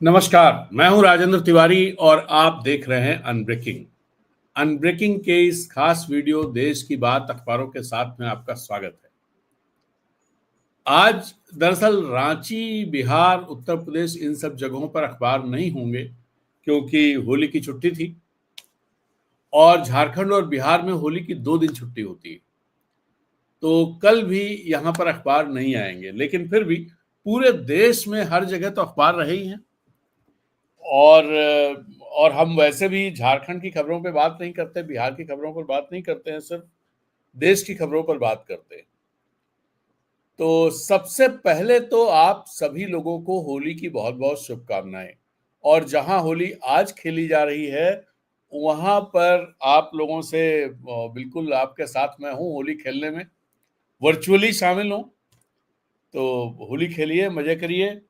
नमस्कार, मैं हूं राजेंद्र तिवारी और आप देख रहे हैं अनब्रेकिंग। अनब्रेकिंग के इस खास वीडियो देश की बात अखबारों के साथ में आपका स्वागत है। आज दरअसल रांची, बिहार, उत्तर प्रदेश इन सब जगहों पर अखबार नहीं होंगे क्योंकि होली की छुट्टी थी और झारखंड और बिहार में होली की 2 दिन छुट्टी होती है। तो कल भी यहाँ पर अखबार नहीं आएंगे, लेकिन फिर भी पूरे देश में हर जगह तो अखबार रहे ही हैं। और और हम वैसे भी झारखंड की खबरों पे बात नहीं करते, बिहार की खबरों पर बात नहीं करते हैं, सिर्फ देश की खबरों पर बात करते हैं। तो सबसे पहले तो आप सभी लोगों को होली की बहुत बहुत शुभकामनाएं। और जहां होली आज खेली जा रही है वहां पर आप लोगों से बिल्कुल आपके साथ मैं हूं होली खेलने में, वर्चुअली शामिल हूं। तो होली खेलिए, मजे करिए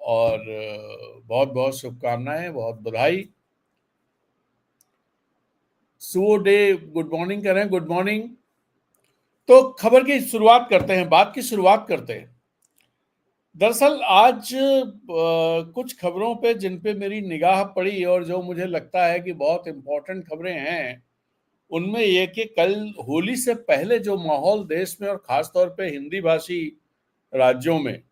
और बहुत बहुत शुभकामनाएं, बहुत बधाई। सुबह डे गुड मॉर्निंग कर रहे हैं, गुड मॉर्निंग। तो खबर की शुरुआत करते हैं, बात की शुरुआत करते हैं। दरअसल आज कुछ खबरों पे जिन पे मेरी निगाह पड़ी और जो मुझे लगता है कि बहुत इंपॉर्टेंट खबरें हैं, उनमें ये कि कल होली से पहले जो माहौल देश में और खासतौर पे हिंदी भाषी राज्यों में,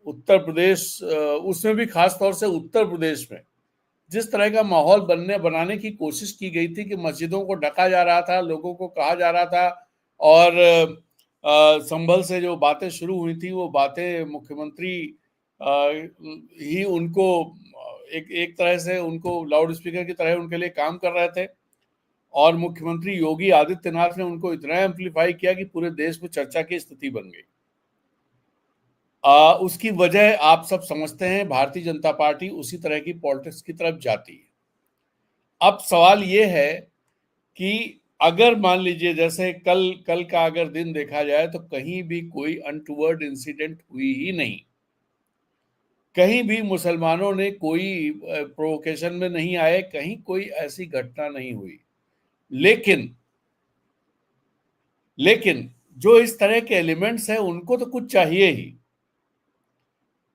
उत्तर प्रदेश उसमें भी खासतौर से उत्तर प्रदेश में जिस तरह का माहौल बनाने की कोशिश की गई थी कि मस्जिदों को ढका जा रहा था, लोगों को कहा जा रहा था और संभल से जो बातें शुरू हुई थी वो बातें मुख्यमंत्री ही उनको एक एक तरह से उनको लाउड स्पीकर की तरह उनके लिए काम कर रहे थे। और मुख्यमंत्री योगी आदित्यनाथ ने उनको इतना एम्पलीफाई किया कि पूरे देश में चर्चा की स्थिति बन गई। उसकी वजह आप सब समझते हैं, भारतीय जनता पार्टी उसी तरह की पॉलिटिक्स की तरफ जाती है। अब सवाल ये है कि अगर मान लीजिए जैसे कल कल का अगर दिन देखा जाए तो कहीं भी कोई अनटूवर्ड इंसिडेंट हुई ही नहीं, कहीं भी मुसलमानों ने कोई प्रोवोकेशन में नहीं आए, कहीं कोई ऐसी घटना नहीं हुई। लेकिन लेकिन जो इस तरह के एलिमेंट्स हैं उनको तो कुछ चाहिए ही।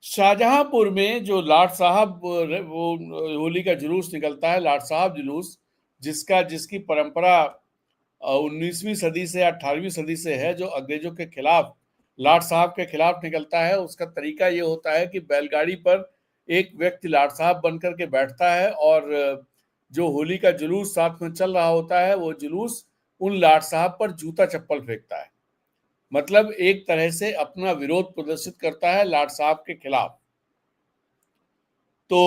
शाहजहांपुर में जो लाट साहब वो होली का जुलूस निकलता है, लाट साहब जुलूस, जिसकी परंपरा 19वीं सदी से 18वीं सदी से है, जो अंग्रेजों के खिलाफ, लाट साहब के खिलाफ निकलता है। उसका तरीका ये होता है कि बैलगाड़ी पर एक व्यक्ति लाट साहब बनकर के बैठता है और जो होली का जुलूस साथ में चल रहा होता है वो जुलूस उन लाट साहब पर जूता चप्पल फेंकता है। मतलब एक तरह से अपना विरोध प्रदर्शित करता है लाट साहब के खिलाफ। तो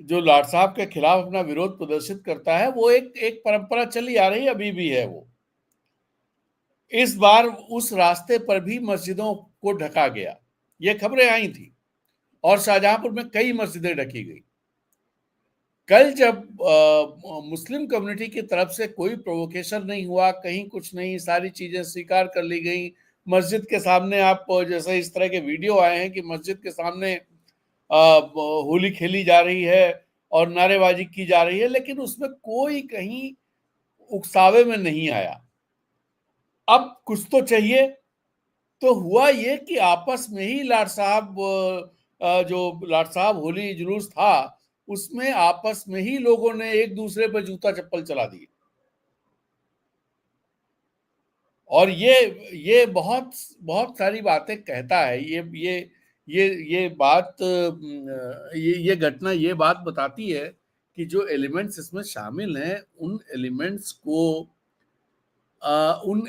जो लाट साहब के खिलाफ अपना विरोध प्रदर्शित करता है वो एक एक परंपरा चली आ रही, अभी भी है वो। इस बार उस रास्ते पर भी मस्जिदों को ढका गया, ये खबरें आई थी और शाहजहांपुर में कई मस्जिदें ढकी गई। कल जब मुस्लिम कम्युनिटी की तरफ से कोई प्रोवोकेशन नहीं हुआ, कहीं कुछ नहीं, सारी चीजें स्वीकार कर ली गई। मस्जिद के सामने आप जैसे इस तरह के वीडियो आए हैं कि मस्जिद के सामने होली खेली जा रही है और नारेबाजी की जा रही है, लेकिन उसमें कोई कहीं उकसावे में नहीं आया। अब कुछ तो चाहिए। तो हुआ ये कि आपस में ही लाट साहब, जो लाट साहब होली जुलूस था उसमें आपस में ही लोगों ने एक दूसरे पर जूता चप्पल चला दिए। और ये बहुत बहुत सारी बातें कहता है। ये बात, ये घटना ये बात बताती है कि जो एलिमेंट्स इसमें शामिल हैं उन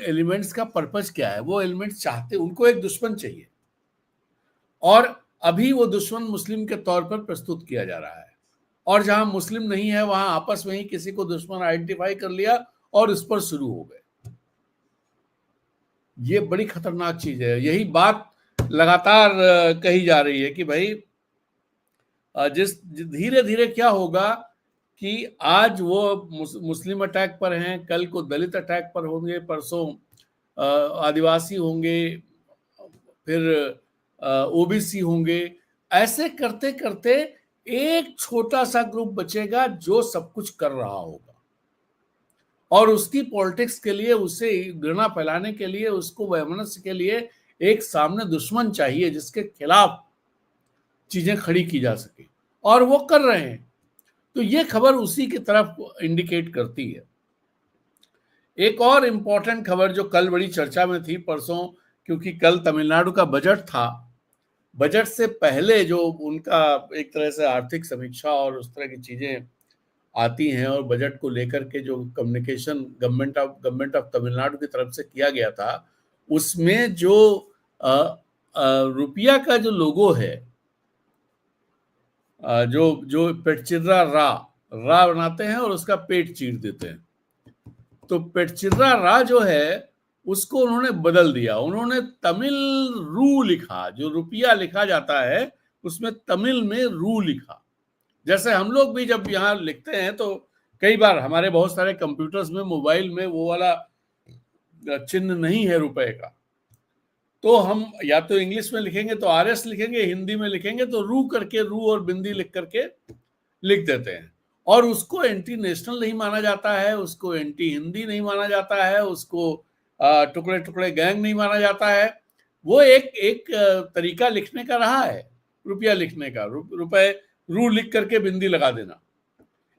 एलिमेंट्स का पर्पस क्या है। वो एलिमेंट्स चाहते, उनको एक दुश्मन चाहिए और अभी वो दुश्मन मुस्लिम के तौर पर प्रस्तुत किया जा रहा है। और जहां मुस्लिम नहीं है वहां आपस में ही किसी को दुश्मन आइडेंटिफाई कर लिया और इस पर शुरू हो गए। ये बड़ी खतरनाक चीज है। यही बात लगातार कही जा रही है कि भाई जिस धीरे धीरे क्या होगा कि आज वो मुस्लिम अटैक पर हैं, कल को दलित अटैक पर होंगे, परसों आदिवासी होंगे, फिर ओबीसी होंगे। ऐसे करते करते एक छोटा सा ग्रुप बचेगा जो सब कुछ कर रहा होगा और उसकी पॉलिटिक्स के लिए, उसे घृणा फैलाने के लिए, उसको वैमनस्य के लिए एक सामने दुश्मन चाहिए जिसके खिलाफ चीजें खड़ी की जा सके, और वो कर रहे हैं। तो ये खबर उसी की तरफ इंडिकेट करती है। एक और इम्पोर्टेंट खबर जो कल बड़ी चर्चा में थी, परसों, क्योंकि कल तमिलनाडु का बजट था, बजट से पहले जो उनका एक तरह से आर्थिक समीक्षा और उस तरह की चीजें आती हैं, और बजट को लेकर के जो कम्युनिकेशन गवर्नमेंट ऑफ तमिलनाडु की तरफ से किया गया था, उसमें जो रुपया का जो लोगो है, जो जो पेटचिर्रा रा बनाते हैं और उसका पेट चीर देते हैं, तो पेटचिर्रा रा जो है उसको उन्होंने बदल दिया। उन्होंने तमिल रू लिखा, जो रुपया लिखा जाता है उसमें तमिल में रू लिखा। जैसे हम लोग भी जब यहाँ लिखते हैं तो कई बार हमारे बहुत सारे कंप्यूटर्स में, मोबाइल में वो वाला चिन्ह नहीं है रुपए का, तो हम या तो इंग्लिश में लिखेंगे तो RS लिखेंगे, हिंदी में लिखेंगे तो रू करके, रू और बिंदी लिख करके लिख देते हैं, और उसको एंटी नेशनल नहीं माना जाता है, उसको एंटी हिंदी नहीं माना जाता है, उसको टुकड़े टुकड़े गैंग नहीं माना जाता है। वो एक तरीका लिखने का रहा है, रुपया लिखने का, रुपए रू लिख करके बिंदी लगा देना,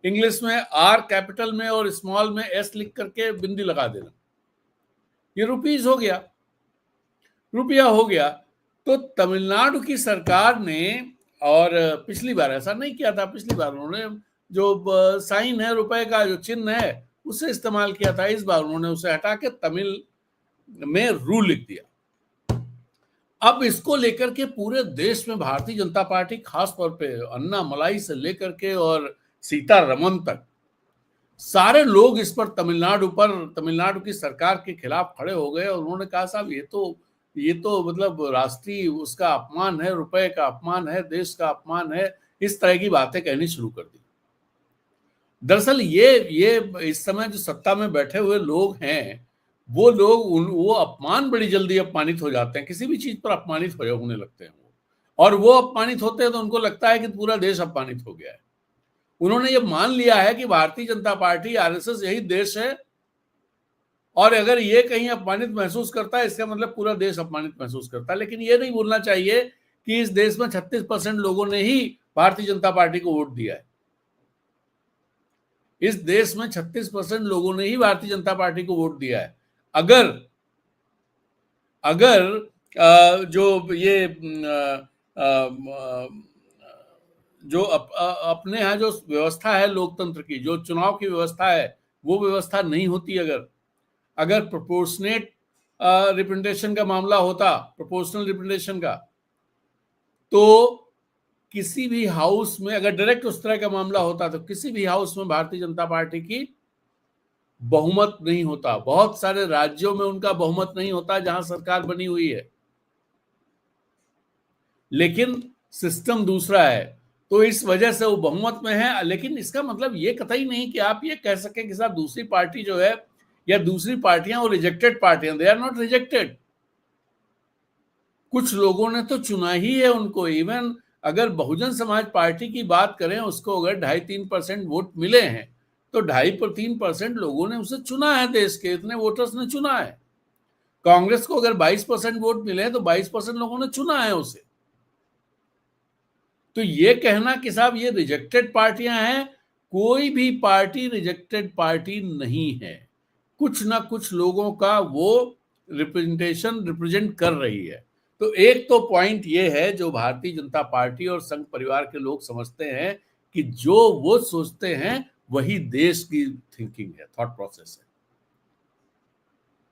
इंग्लिश में R कैपिटल में और स्मॉल में S लिख करके बिंदी लगा देना, ये रुपीज हो गया, रुपया हो गया। तो तमिलनाडु की सरकार ने, और पिछली बार ऐसा नहीं किया था, पिछली बार उन्होंने जो साइन है रुपए का, जो चिन्ह है, उसे इस्तेमाल किया था। इस बार उन्होंने उसे हटा के तमिल में रू लिख दिया। अब इसको लेकर के पूरे देश में भारतीय जनता पार्टी, खास तौर पे अन्नामलाई से लेकर के और सीतारमन तक, सारे लोग इस पर तमिलनाडु की सरकार के खिलाफ खड़े हो गए, और उन्होंने कहा साहब ये तो मतलब राष्ट्रीय उसका अपमान है, रुपए का अपमान है, देश का अपमान है, इस तरह की बातें कहनी शुरू कर दी। दरअसल ये इस समय जो सत्ता में बैठे हुए लोग हैं, वो अपमान बड़ी जल्दी अपमानित हो जाते हैं, किसी भी चीज पर अपमानित होने लगते हैं वो, और वो अपमानित होते हैं तो उनको लगता है कि पूरा देश अपमानित हो गया है। उन्होंने ये मान लिया है कि भारतीय जनता पार्टी, RSS यही देश है, और अगर ये कहीं अपमानित महसूस करता है, इसका मतलब पूरा देश अपमानित महसूस करता है। लेकिन ये नहीं भूलना चाहिए कि इस देश में 36% लोगों ने ही भारतीय जनता पार्टी को वोट दिया है। इस देश में 36% लोगों ने ही भारतीय जनता पार्टी को वोट दिया है। अगर जो ये जो अपने यहाँ जो व्यवस्था है लोकतंत्र की, जो चुनाव की व्यवस्था है, वो व्यवस्था नहीं होती, अगर प्रोपोर्शनेट रिप्रेजेंटेशन का मामला होता, प्रोपोर्शनल रिप्रेजेंटेशन का, तो किसी भी हाउस में अगर डायरेक्ट उस तरह का मामला होता तो किसी भी हाउस में भारतीय जनता पार्टी की बहुमत नहीं होता। बहुत सारे राज्यों में उनका बहुमत नहीं होता जहां सरकार बनी हुई है, लेकिन सिस्टम दूसरा है, तो इस वजह से वो बहुमत में है। लेकिन इसका मतलब ये कतई नहीं कि आप ये कह सके कि साहब दूसरी पार्टी जो है या दूसरी पार्टियां वो रिजेक्टेड पार्टियां, दे आर नॉट रिजेक्टेड। कुछ लोगों ने तो चुना ही है उनको। इवन अगर बहुजन समाज पार्टी की बात करें, उसको अगर 2.5-3% वोट मिले हैं, तो 2.5-3% लोगों ने उसे चुना है, देश के इतने वोटर्स ने चुना है। कांग्रेस को अगर 22% वोट मिले तो 22% लोगों ने चुना है उसे। तो ये कहना कि साहब ये रिजेक्टेड पार्टियां हैं, कोई भी पार्टी रिजेक्टेड पार्टी नहीं है। कुछ ना कुछ लोगों का वो रिप्रेजेंट कर रही है। तो एक तो पॉइंट ये है जो भारतीय जनता पार्टी और संघ परिवार के लोग समझते हैं कि जो वो सोचते हैं वही देश की थिंकिंग है, थॉट प्रोसेस है,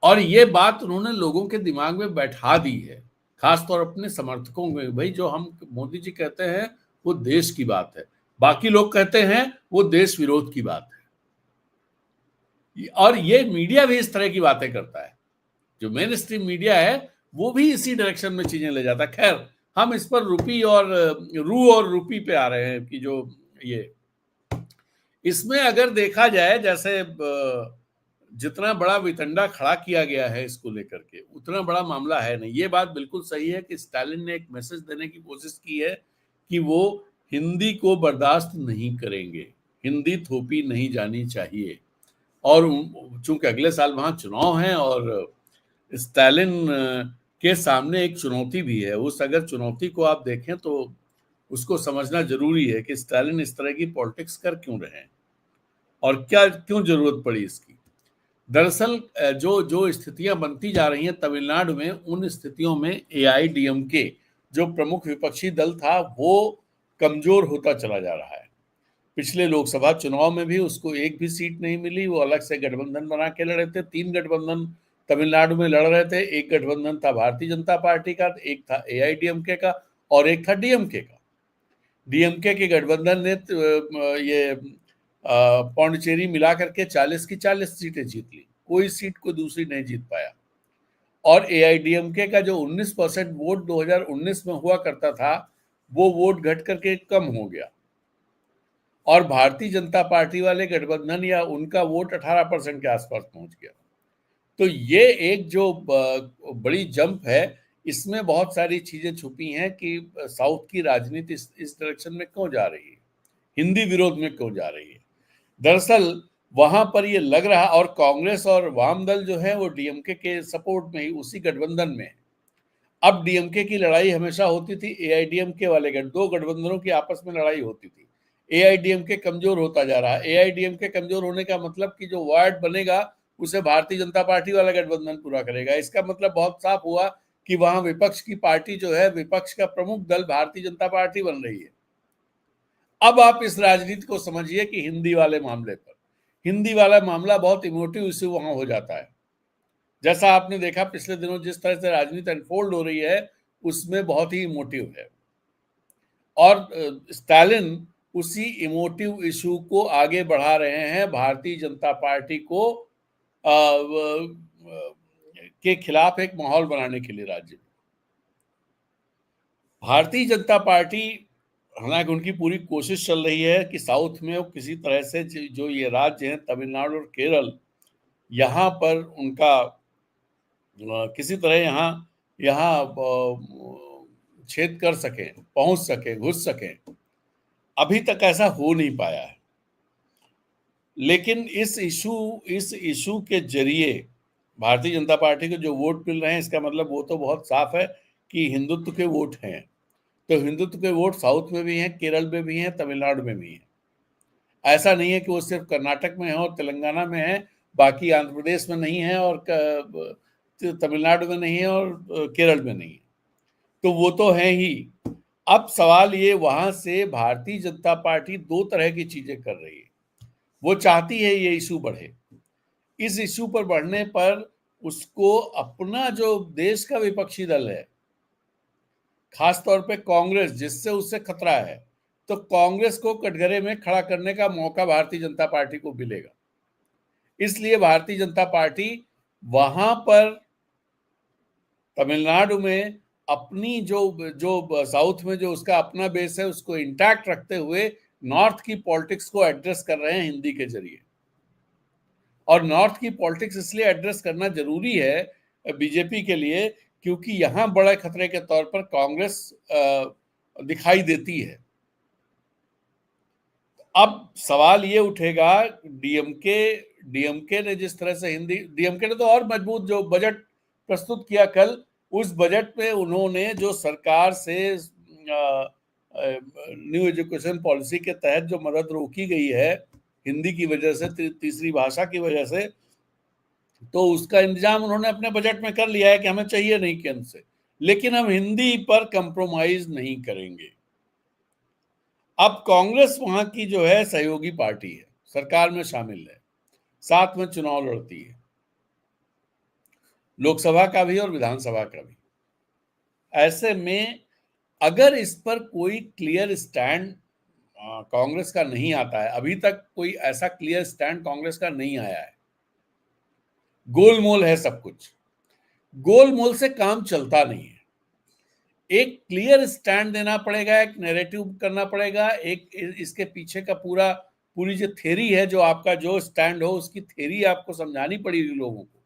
और ये बात उन्होंने लोगों के दिमाग में बैठा दी है, खासतौर अपने समर्थकों में। भाई जो हम मोदी जी कहते हैं वो देश की बात है, बाकी लोग कहते हैं वो देश विरोध की बात है। और ये मीडिया भी इस तरह की बातें करता है, जो मेन स्ट्रीम मीडिया है वो भी इसी डायरेक्शन में चीजें ले जाता है। खैर, हम इस पर रू और रूपी पे आ रहे हैं कि जो ये इसमें अगर देखा जाए, जैसे जितना बड़ा वितंडा खड़ा किया गया है इसको लेकर के, उतना बड़ा मामला है नहीं। ये बात बिल्कुल सही है कि स्टालिन ने एक मैसेज देने की कोशिश की है कि वो हिंदी को बर्दाश्त नहीं करेंगे, हिंदी थोपी नहीं जानी चाहिए। और चूंकि अगले साल वहां चुनाव है और स्टालिन के सामने एक चुनौती भी है, उस अगर चुनौती को आप देखें तो उसको समझना जरूरी है कि स्टालिन इस तरह की पॉलिटिक्स कर क्यों रहे हैं और क्या क्यों जरूरत पड़ी इसकी। दरअसल जो जो स्थितियां बनती जा रही हैं तमिलनाडु में, उन स्थितियों में एआईडीएमके जो प्रमुख विपक्षी दल था वो कमजोर होता चला जा रहा है। पिछले लोकसभा चुनाव में भी उसको एक भी सीट नहीं मिली, वो अलग से गठबंधन बना के लड़े थे। 3 गठबंधन तमिलनाडु में लड़ रहे थे। एक गठबंधन था भारतीय जनता पार्टी का, एक था एआईडीएमके का और एक था डीएमके का। डीएमके के गठबंधन ने ये पौंडीचेरी मिला करके 40 की 40 सीटें जीत ली, कोई सीट को दूसरी नहीं जीत पाया। और एआईडीएमके का जो 19% वोट 2019 में हुआ करता था, वो वोट घट करके कम हो गया और भारतीय जनता पार्टी वाले गठबंधन या उनका वोट 18% के आसपास पहुंच गया। तो ये एक जो बड़ी जंप है, इसमें बहुत सारी चीजें छुपी हैं कि साउथ की राजनीति इस डायरेक्शन में क्यों जा रही है, हिंदी विरोध में क्यों जा रही है। दरअसल वहां पर ये लग रहा, और कांग्रेस और वाम दल जो है वो डीएमके के सपोर्ट में ही उसी गठबंधन में। अब डीएमके की लड़ाई हमेशा होती थी एआईडीएमके वाले दो गठबंधनों की आपस में लड़ाई होती थी। एआईडीएमके कमजोर होता जा रहा है। एआईडीएमके कमजोर होने का मतलब कि जो वार्ड बनेगा उसे भारतीय जनता पार्टी वाला गठबंधन पूरा करेगा। इसका मतलब बहुत साफ हुआ कि वहां विपक्ष की पार्टी जो है, विपक्ष का प्रमुख दल भारतीय जनता पार्टी बन रही है। अब आप इस राजनीति को समझिए कि हिंदी वाले मामले पर, हिंदी वाला मामला बहुत इमोटिव इश्यू वहां हो जाता है। जैसा आपने देखा पिछले दिनों जिस तरह से राजनीति अनफोल्ड हो रही है, उसमें बहुत ही इमोटिव है। और स्टालिन उसी इमोटिव इशू को आगे बढ़ा रहे हैं, भारतीय जनता पार्टी को के खिलाफ एक माहौल बनाने के लिए राज्य में। भारतीय जनता पार्टी, हालांकि उनकी पूरी कोशिश चल रही है कि साउथ में वो किसी तरह से जो ये राज्य हैं तमिलनाडु और केरल, यहाँ पर उनका किसी तरह यहाँ यहाँ छेद कर सकें, पहुंच सकें, घुस सकें। अभी तक ऐसा हो नहीं पाया है। लेकिन इस इशू के जरिए भारतीय जनता पार्टी को जो वोट मिल रहे हैं, इसका मतलब वो तो बहुत साफ है कि हिंदुत्व के वोट हैं। तो हिंदुत्व के वोट साउथ में भी हैं, केरल में भी हैं, तमिलनाडु में भी हैं। ऐसा नहीं है कि वो सिर्फ कर्नाटक में है और तेलंगाना में है, बाकी आंध्र प्रदेश में नहीं है और तमिलनाडु में नहीं है और केरल में नहीं है। तो वो तो है ही। अब सवाल ये, वहां से भारतीय जनता पार्टी दो तरह की चीजें कर रही है। वो चाहती है ये इशू बढ़े। इस इशू पर बढ़ने पर उसको अपना जो देश का विपक्षी दल है, खासतौर पे कांग्रेस, जिससे उससे खतरा है, तो कांग्रेस को कटघरे में खड़ा करने का मौका भारतीय जनता पार्टी को मिलेगा। इसलिए भारतीय जनता पार्टी वहां पर तमिलनाडु में अपनी जो जो साउथ में जो उसका अपना बेस है उसको इंटैक्ट रखते हुए नॉर्थ की पॉलिटिक्स को एड्रेस कर रहे हैं हिंदी के जरिए। और नॉर्थ की पॉलिटिक्स इसलिए एड्रेस करना जरूरी है बीजेपी के लिए, क्योंकि यहां बड़े खतरे के तौर पर कांग्रेस दिखाई देती है। अब सवाल ये उठेगा, डीएमके ने जिस तरह से डीएमके ने तो और मजबूत जो बजट प्रस्तुत किया कल, उस बजट में उन्होंने जो सरकार से न्यू एजुकेशन पॉलिसी के तहत जो मदद रोकी गई है हिंदी की वजह से, तीसरी भाषा की वजह से, तो उसका इंतजाम उन्होंने अपने बजट में कर लिया है कि हमें चाहिए नहीं केंद्र से, लेकिन हम हिंदी पर कंप्रोमाइज नहीं करेंगे। अब कांग्रेस वहां की जो है सहयोगी पार्टी है, सरकार में शामिल है, साथ में चुनाव लड़ती है, लोकसभा का भी और विधानसभा का भी। ऐसे में अगर इस पर कोई क्लियर स्टैंड कांग्रेस का नहीं आता है, अभी तक कोई ऐसा क्लियर स्टैंड कांग्रेस का नहीं आया है, गोलमोल है सब कुछ, गोलमोल से काम चलता नहीं है। एक क्लियर स्टैंड देना पड़ेगा, एक नैरेटिव करना पड़ेगा, एक इसके पीछे का पूरी जो थ्योरी है, जो आपका जो स्टैंड हो उसकी थ्योरी आपको समझानी पड़ेगी लोगों को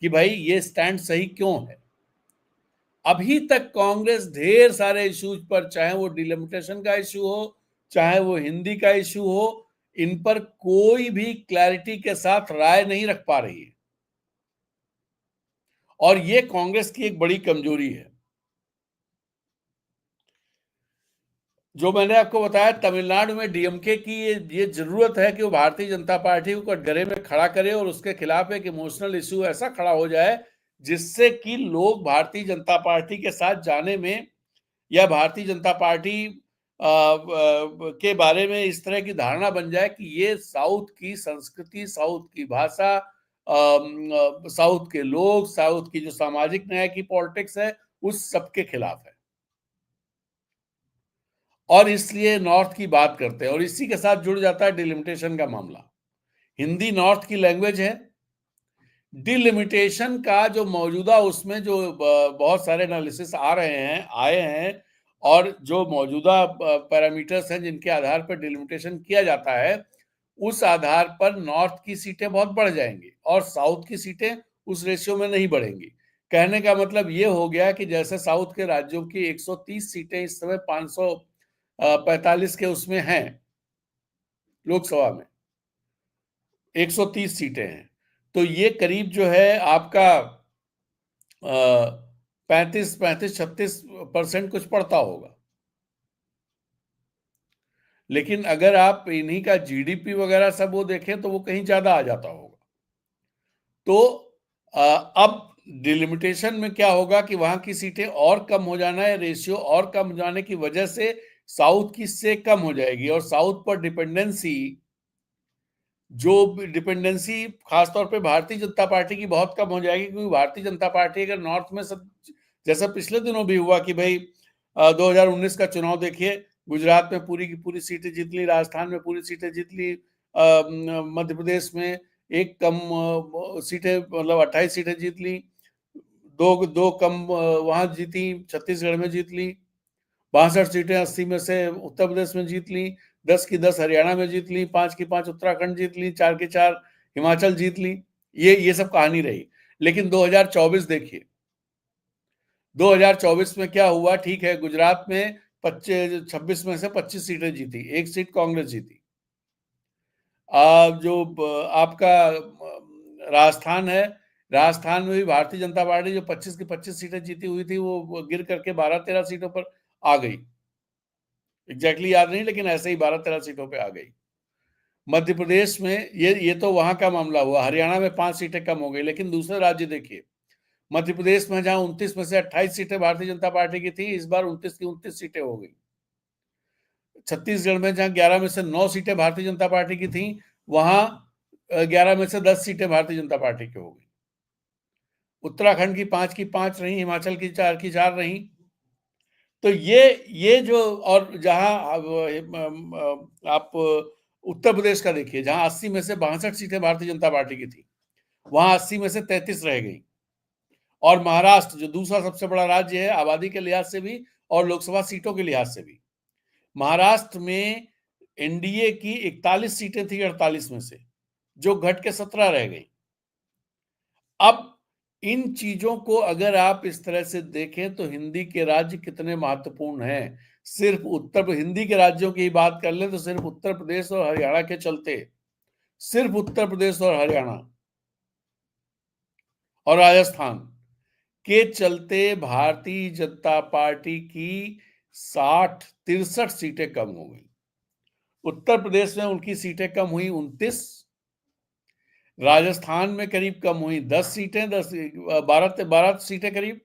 कि भाई ये स्टैंड सही क्यों है। अभी तक कांग्रेस ढेर सारे इश्यूज पर, चाहे वो डिलिमिटेशन का इश्यू हो, चाहे वो हिंदी का इश्यू हो, इन पर कोई भी क्लैरिटी के साथ राय नहीं रख पा रही है और ये कांग्रेस की एक बड़ी कमजोरी है। जो मैंने आपको बताया, तमिलनाडु में डीएमके की ये जरूरत है कि वो भारतीय जनता पार्टी को कटघरे में खड़ा करे और उसके खिलाफ एक इमोशनल इश्यू ऐसा खड़ा हो जाए जिससे कि लोग भारतीय जनता पार्टी के साथ जाने में या भारतीय जनता पार्टी के बारे में इस तरह की धारणा बन जाए कि ये साउथ की संस्कृति, साउथ की भाषा, साउथ के लोग, साउथ की जो सामाजिक न्याय की पॉलिटिक्स है, उस सब के खिलाफ है और इसलिए नॉर्थ की बात करते हैं। और इसी के साथ जुड़ जाता है डिलिमिटेशन का मामला। हिंदी नॉर्थ की लैंग्वेज है। डिलिमिटेशन का जो मौजूदा उसमें जो बहुत सारे एनालिसिस आए हैं और जो मौजूदा पैरामीटर्स हैं जिनके आधार पर डिलिमिटेशन किया जाता है, उस आधार पर नॉर्थ की सीटें बहुत बढ़ जाएंगी और साउथ की सीटें उस रेशियो में नहीं बढ़ेंगी। कहने का मतलब ये हो गया कि जैसे साउथ के राज्यों की 130 सीटें इस समय 545 के उसमें हैं, लोकसभा में 130 सीटें हैं, तो ये करीब जो है आपका 35-36% कुछ पड़ता होगा। लेकिन अगर आप इन्हीं का जीडीपी वगैरह सब वो देखें तो वो कहीं ज्यादा आ जाता होगा। तो अब डिलिमिटेशन में क्या होगा कि वहां की सीटें और कम हो जाना है, रेशियो और कम हो जाने की वजह से साउथ की से कम हो जाएगी और साउथ पर डिपेंडेंसी खासतौर पे भारतीय जनता पार्टी की बहुत कम हो जाएगी, क्योंकि भारतीय जनता पार्टी अगर नॉर्थ में सब जैसा पिछले दिनों भी हुआ कि भाई 2019 का चुनाव देखिए, गुजरात में पूरी की पूरी सीटें जीत ली, राजस्थान में पूरी सीटें जीत ली, मध्य प्रदेश में एक कम सीटें, मतलब 28 सीटें जीत ली, दो दो कम वहां जीती, छत्तीसगढ़ में जीत ली, 62 सीटें 80 में से उत्तर प्रदेश में जीत ली, 10 की 10 हरियाणा में जीत ली, 5 की 5 उत्तराखंड जीत ली, 4 की 4 हिमाचल जीत ली। ये सब कहानी रही। लेकिन 2024 देखिए, 2024 में क्या हुआ? ठीक है, गुजरात में 26 में से 25 सीटें जीती, एक सीट कांग्रेस जीती। जो आपका राजस्थान है, राजस्थान में भी भारतीय जनता पार्टी जो 25 की 25 सीटें जीती हुई थी, वो गिर करके 12-13 सीटों पर आ गई। एग्जैक्टली याद नहीं, लेकिन ऐसे ही 12-13 सीटों पे आ गई। मध्य प्रदेश में ये तो वहां का मामला हुआ। हरियाणा में 5 सीटें कम हो गई। लेकिन दूसरे राज्य देखिए, मध्य प्रदेश में जहां 29 में से 28 सीटें भारतीय जनता पार्टी की थी, इस बार 29 की 29 सीटें हो गई। छत्तीसगढ़ में जहां 11 में से 9 सीटें भारतीय जनता पार्टी की थी, वहां 11 में से 10 सीटें भारतीय जनता पार्टी की हो गई। उत्तराखंड की 5 रही, हिमाचल की 4 रही। तो ये जो, और जहां आप उत्तर प्रदेश का देखिए, जहां 80 में से 62 सीटें भारतीय जनता पार्टी की थी, वहां 80 में से 33 रह गई। और महाराष्ट्र जो दूसरा सबसे बड़ा राज्य है आबादी के लिहाज से भी और लोकसभा सीटों के लिहाज से भी, महाराष्ट्र में एनडीए की 41 सीटें थी 48 में से, जो घट के 17 रह गई। अब इन चीजों को अगर आप इस तरह से देखें तो हिंदी के राज्य कितने महत्वपूर्ण हैं। सिर्फ हिंदी के राज्यों की बात कर ले तो सिर्फ उत्तर प्रदेश और हरियाणा के चलते, सिर्फ उत्तर प्रदेश और हरियाणा और राजस्थान के चलते भारतीय जनता पार्टी की 63 सीटें कम हो गई। उत्तर प्रदेश में उनकी सीटें कम हुई 29, राजस्थान में करीब कम हुई 10 सीटें, 12 सीटें करीब,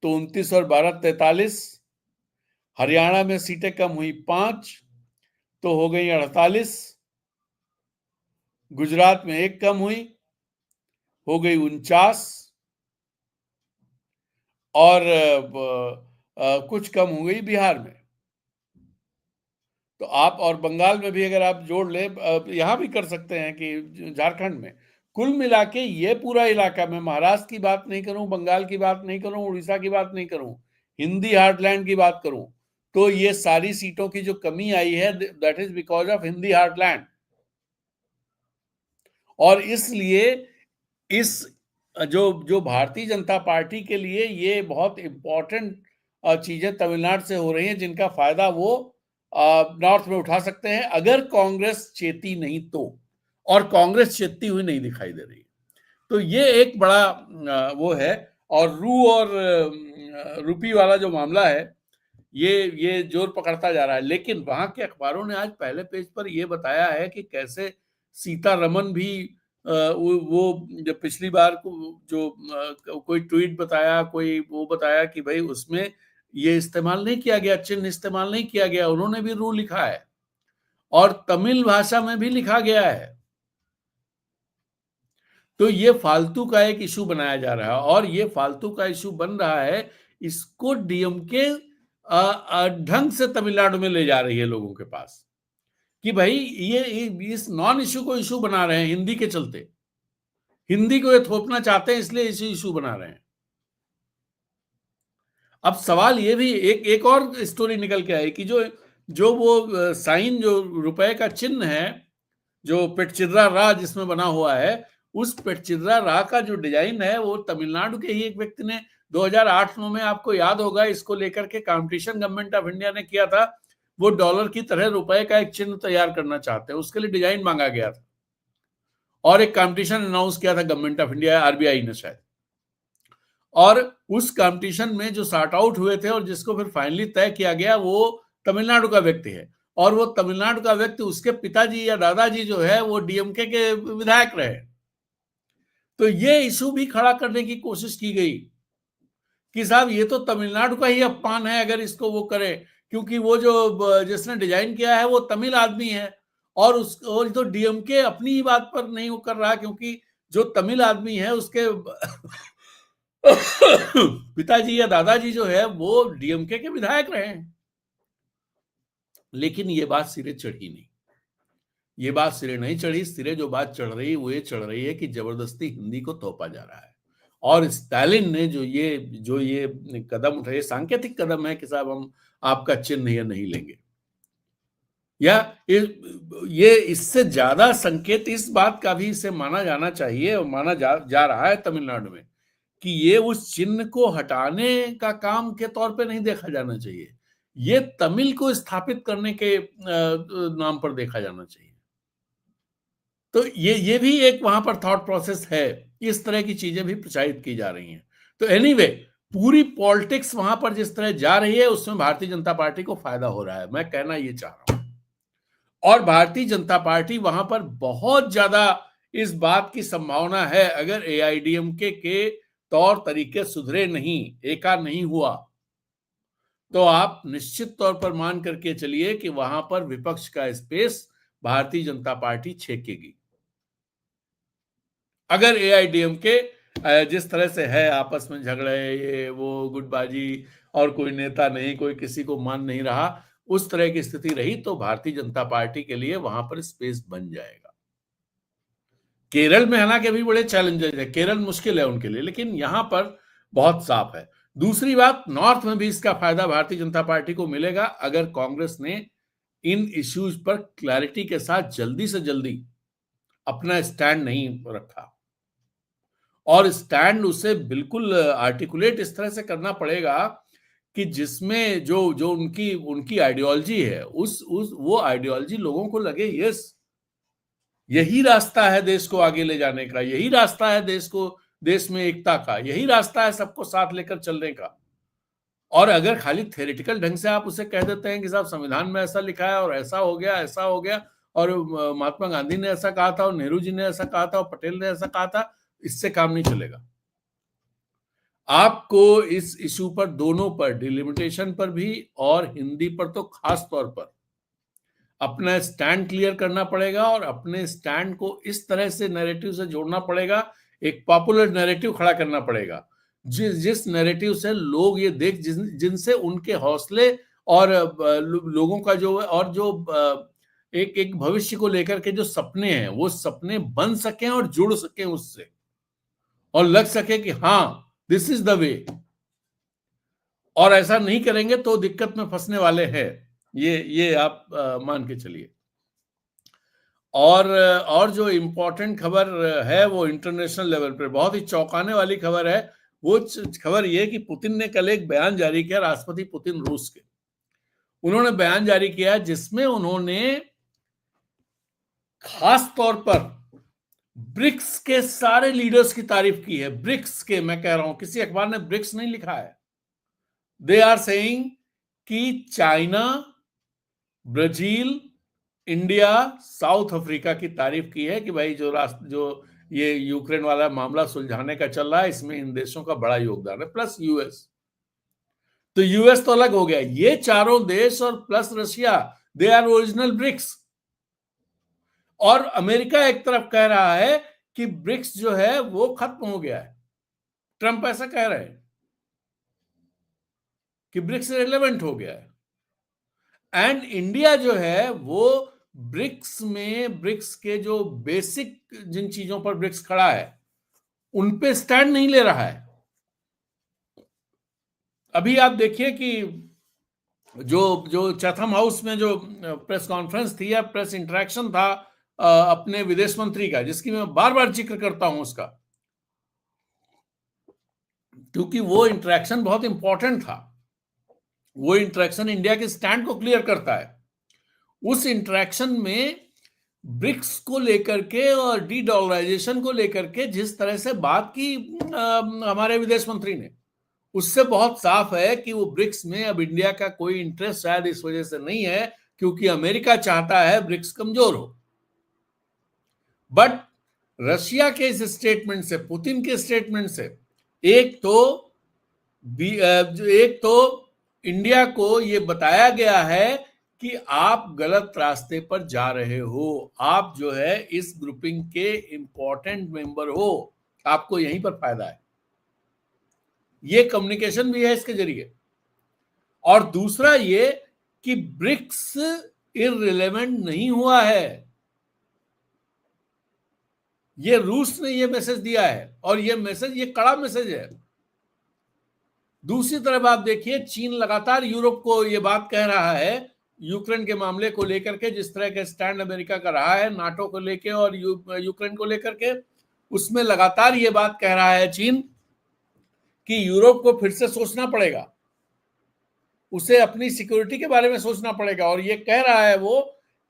तो 29 और 12 43। हरियाणा में सीटें कम हुई 5, तो हो गई 48। गुजरात में एक कम हुई, हो गई 49, और कुछ कम हो गई बिहार में। तो आप, और बंगाल में भी अगर आप जोड़ ले, यहां भी कर सकते हैं कि झारखंड में, कुल मिला के ये पूरा इलाका, मैं महाराष्ट्र की बात नहीं करूं, बंगाल की बात नहीं करूं, उड़ीसा की बात नहीं करूं, हिंदी हार्टलैंड की बात करूं, तो ये सारी सीटों की जो कमी आई है, that is because of Hindi heartland. और इसलिए इस जो जो भारतीय जनता पार्टी के लिए ये बहुत इंपॉर्टेंट चीजें तमिलनाडु से हो रही हैं, जिनका फायदा वो नॉर्थ में उठा सकते हैं अगर कांग्रेस चेती नहीं तो, और कांग्रेस चेतती हुई नहीं दिखाई दे रही। तो ये एक बड़ा वो है। और रू और रूपी वाला जो मामला है, ये जोर पकड़ता जा रहा है। लेकिन वहां के अखबारों ने आज पहले पेज पर यह बताया है कि कैसे सीतारमन भी वो जब पिछली बार को जो कोई ट्वीट बताया, कोई वो बताया कि भाई उसमें ये इस्तेमाल नहीं किया गया, चिन्ह इस्तेमाल नहीं किया गया, उन्होंने भी रू लिखा है और तमिल भाषा में भी लिखा गया है। तो ये फालतू का एक इशू बनाया जा रहा है और ये फालतू का इशू बन रहा है, इसको डीएमके ढंग से तमिलनाडु में ले जा रही है लोगों के पास कि भाई ये इस नॉन इशू को इशू बना रहे हैं हिंदी के चलते, हिंदी को ये थोपना चाहते हैं इसलिए इसे इशू बना रहे हैं। अब सवाल ये भी एक और स्टोरी निकल के आई कि जो वो साइन जो रुपए का चिन्ह है, जो पेटचिर्रा रा जिसमें बना हुआ है, उस पेटचिर्रा रा का जो डिजाइन है वो तमिलनाडु के ही एक व्यक्ति ने 2008-9 में, आपको याद होगा, इसको लेकर के कंपटीशन गवर्नमेंट ऑफ इंडिया ने किया था। वो डॉलर की तरह रुपए का एक चिन्ह तैयार करना चाहते हैं, उसके लिए डिजाइन मांगा गया था और एक कंपटीशन अनाउंस किया था गवर्नमेंट ऑफ इंडिया, आरबीआई ने शायद। और उस कंपटीशन में जो सॉर्ट आउट हुए थे और जिसको फिर फाइनली तय किया गया वो तमिलनाडु का व्यक्ति है और वो तमिलनाडु का व्यक्ति, उसके पिताजी या दादाजी जो है वो डीएमके के विधायक रहे। तो ये इशू भी खड़ा करने की कोशिश की गई कि साहब ये तो तमिलनाडु का ही अपमान है अगर इसको वो करे, क्योंकि वो जो जिसने डिजाइन किया है वो तमिल आदमी है और तो डीएमके अपनी ही बात पर नहीं वो कर रहा, क्योंकि जो तमिल आदमी है उसके पिताजी या दादाजी जो है वो डीएमके के विधायक रहे हैं। लेकिन ये बात सिरे चढ़ी नहीं, ये बात सिरे नहीं चढ़ी। सिरे जो बात चढ़ रही वो ये चढ़ रही है कि जबरदस्ती हिंदी को थोपा जा रहा है और स्टालिन ने जो ये कदम उठाए, सांकेतिक कदम है कि साहब हम आपका चिन्ह या नहीं लेंगे, या ये इससे ज्यादा संकेत इस बात का भी इसे माना जाना चाहिए और माना जा रहा है तमिलनाडु में कि ये उस चिन्ह को हटाने का काम के तौर पे नहीं देखा जाना चाहिए, ये तमिल को स्थापित करने के नाम पर देखा जाना चाहिए। तो ये भी एक वहां पर थॉट प्रोसेस है, इस तरह की चीजें भी प्रचारित की जा रही हैं। तो एनीवे, पूरी पॉलिटिक्स वहां पर जिस तरह जा रही है उसमें भारतीय जनता पार्टी को फायदा हो रहा है, मैं कहना ये चाह रहा हूं। और भारतीय जनता पार्टी वहां पर बहुत ज्यादा इस बात की संभावना है, अगर एआईडीएमके के तौर तरीके सुधरे नहीं, एका नहीं हुआ, तो आप निश्चित तौर पर मान करके चलिए कि वहां पर विपक्ष का स्पेस भारतीय जनता पार्टी छेकेगी। अगर एआईडीएमके जिस तरह से है, आपस में झगड़े, ये वो गुटबाजी और कोई नेता नहीं, कोई किसी को मान नहीं रहा, उस तरह की स्थिति रही तो भारतीय जनता पार्टी के लिए वहां पर स्पेस बन जाएगा। केरल में हालांकि अभी बड़े चैलेंजेस है, केरल मुश्किल है उनके लिए, लेकिन यहां पर बहुत साफ है। दूसरी बात, नॉर्थ में भी इसका फायदा भारतीय जनता पार्टी को मिलेगा अगर कांग्रेस ने इन इश्यूज पर क्लैरिटी के साथ जल्दी से जल्दी अपना स्टैंड नहीं रखा। और स्टैंड उसे बिल्कुल आर्टिकुलेट इस तरह से करना पड़ेगा कि जिसमें जो जो उनकी आइडियोलॉजी है, उस वो आइडियोलॉजी लोगों को लगे यस, यही रास्ता है देश को आगे ले जाने का, यही रास्ता है देश में एकता का, यही रास्ता है सबको साथ लेकर चलने का। और अगर खाली थ्योरेटिकल ढंग से आप उसे कह देते हैं कि साहब संविधान में ऐसा लिखा है और ऐसा हो गया, ऐसा हो गया, और महात्मा गांधी ने ऐसा कहा था और नेहरू जी ने ऐसा कहा था और पटेल ने ऐसा कहा था, इससे काम नहीं चलेगा। आपको इस इशू पर, दोनों पर, डिलिमिटेशन पर भी और हिंदी पर तो खास तौर पर अपना स्टैंड क्लियर करना पड़ेगा और अपने स्टैंड को इस तरह से नैरेटिव से जोड़ना पड़ेगा, एक पॉपुलर नैरेटिव खड़ा करना पड़ेगा जिस नैरेटिव से लोग ये जिनसे उनके हौसले और लोगों का जो, और जो एक भविष्य को लेकर के जो सपने हैं वो सपने बन सकें और जुड़ सकें उससे, और लग सके कि हाँ दिस इज द वे। और ऐसा नहीं करेंगे तो दिक्कत में फंसने वाले हैं, ये आप मान के चलिए। और जो इम्पोर्टेंट खबर है वो इंटरनेशनल लेवल पर बहुत ही चौंकाने वाली खबर है। वो खबर ये कि पुतिन ने कल एक बयान जारी किया, राष्ट्रपति पुतिन रूस के, उन्होंने बयान जारी किया जिसमें उन्होंने खास तौर पर ब्रिक्स के सारे लीडर्स की तारीफ की है। ब्रिक्स के, मैं कह रहा हूं, किसी अखबार ने ब्रिक्स नहीं लिखा है। दे आर सेइंग कि China, Brazil, India, south Africa की तारीफ की है कि भाई जो ये यूक्रेन वाला मामला सुलझाने का चल रहा है, इसमें इन देशों का बड़ा योगदान है, प्लस यूएस। तो यूएस तो अलग हो गया, ये चारों देश और plus Russia, they are original BRICS. और अमेरिका एक तरफ कह रहा है कि ब्रिक्स जो है वो खत्म हो गया है, ट्रंप ऐसा कह रहे हैं कि ब्रिक्स रिलेवेंट हो गया है। एंड इंडिया जो है वो ब्रिक्स के जो बेसिक जिन चीजों पर ब्रिक्स खड़ा है उन पे स्टैंड नहीं ले रहा है। अभी आप देखिए कि जो जो चैथम हाउस में जो प्रेस कॉन्फ्रेंस थी या प्रेस इंटरेक्शन था अपने विदेश मंत्री का, जिसकी मैं बार बार जिक्र करता हूं उसका, क्योंकि वो इंटरेक्शन बहुत इंपॉर्टेंट था। वो इंटरेक्शन इंडिया के स्टैंड को क्लियर करता है। उस इंटरेक्शन में ब्रिक्स को लेकर के और डी डॉलराइजेशन को लेकर के जिस तरह से बात की हमारे विदेश मंत्री ने, उससे बहुत साफ है कि वो ब्रिक्स में अब इंडिया का कोई इंटरेस्ट शायद इस वजह से नहीं है क्योंकि अमेरिका चाहता है ब्रिक्स कमजोर हो। बट रशिया के इस स्टेटमेंट से, पुतिन के स्टेटमेंट से, एक तो इंडिया को ये बताया गया है कि आप गलत रास्ते पर जा रहे हो, आप जो है इस ग्रुपिंग के इंपॉर्टेंट मेंबर हो, आपको यहीं पर फायदा है। ये कम्युनिकेशन भी है इसके जरिए। और दूसरा ये कि ब्रिक्स इररिलेवेंट नहीं हुआ है, ये रूस ने ये मैसेज दिया है और ये मैसेज, ये कड़ा मैसेज है। दूसरी तरफ आप देखिए, चीन लगातार यूरोप को ये बात कह रहा है यूक्रेन के मामले को लेकर के, जिस तरह का स्टैंड अमेरिका का रहा है नाटो को लेकर और यूक्रेन को लेकर के, उसमें लगातार ये बात कह रहा है चीन कि यूरोप को फिर से सोचना पड़ेगा, उसे अपनी सिक्योरिटी के बारे में सोचना पड़ेगा। और ये कह रहा है वो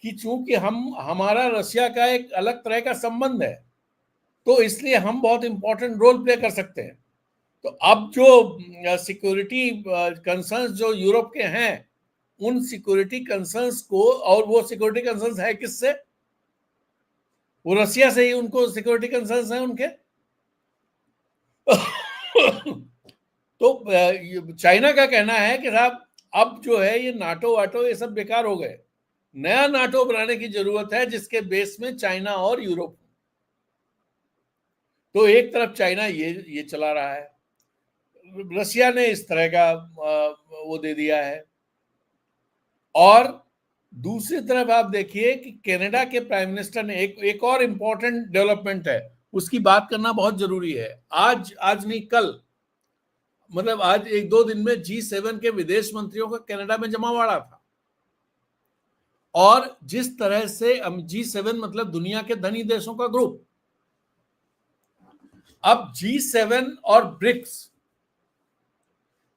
कि चूंकि हमारा रशिया का एक अलग तरह का संबंध है, तो इसलिए हम बहुत इंपॉर्टेंट रोल प्ले कर सकते हैं। तो अब जो सिक्योरिटी कंसर्न्स जो यूरोप के हैं, उन सिक्योरिटी कंसर्न्स को, और वो सिक्योरिटी कंसर्न्स है किससे? वो रशिया से ही उनको सिक्योरिटी कंसर्न्स हैं उनके। तो चाइना का कहना है कि साहब अब जो है ये नाटो वाटो ये सब बेकार हो गए, नया नाटो बनाने की जरूरत है जिसके बेस में चाइना और यूरोप। तो एक तरफ चाइना ये चला रहा है, रशिया ने इस तरह का वो दे दिया है। और दूसरी तरफ आप देखिए कि कनाडा के प्राइम मिनिस्टर ने एक और इंपॉर्टेंट डेवलपमेंट है, उसकी बात करना बहुत जरूरी है। आज नहीं कल, मतलब आज 1-2 दिन में G7 के विदेश मंत्रियों का कनाडा में जमावड़ा था। और जिस तरह से G7 मतलब दुनिया के धनी देशों का ग्रुप, अब G7 और ब्रिक्स,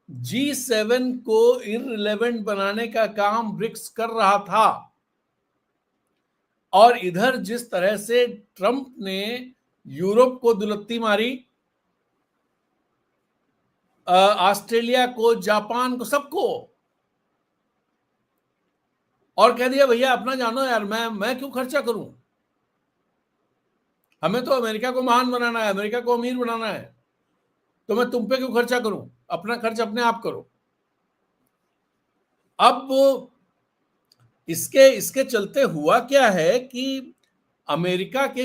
G7 को इररिलेवेंट बनाने का काम ब्रिक्स कर रहा था। और इधर जिस तरह से ट्रंप ने यूरोप को दुलत्ती मारी, ऑस्ट्रेलिया को, जापान को, सबको, और कह दिया भैया अपना जानो यार, मैं क्यों खर्चा करूं, हमें तो अमेरिका को महान बनाना है, अमेरिका को अमीर बनाना है, तो मैं तुम पे क्यों खर्चा करूं, अपना खर्च अपने आप करो। अब इसके चलते हुआ क्या है कि अमेरिका के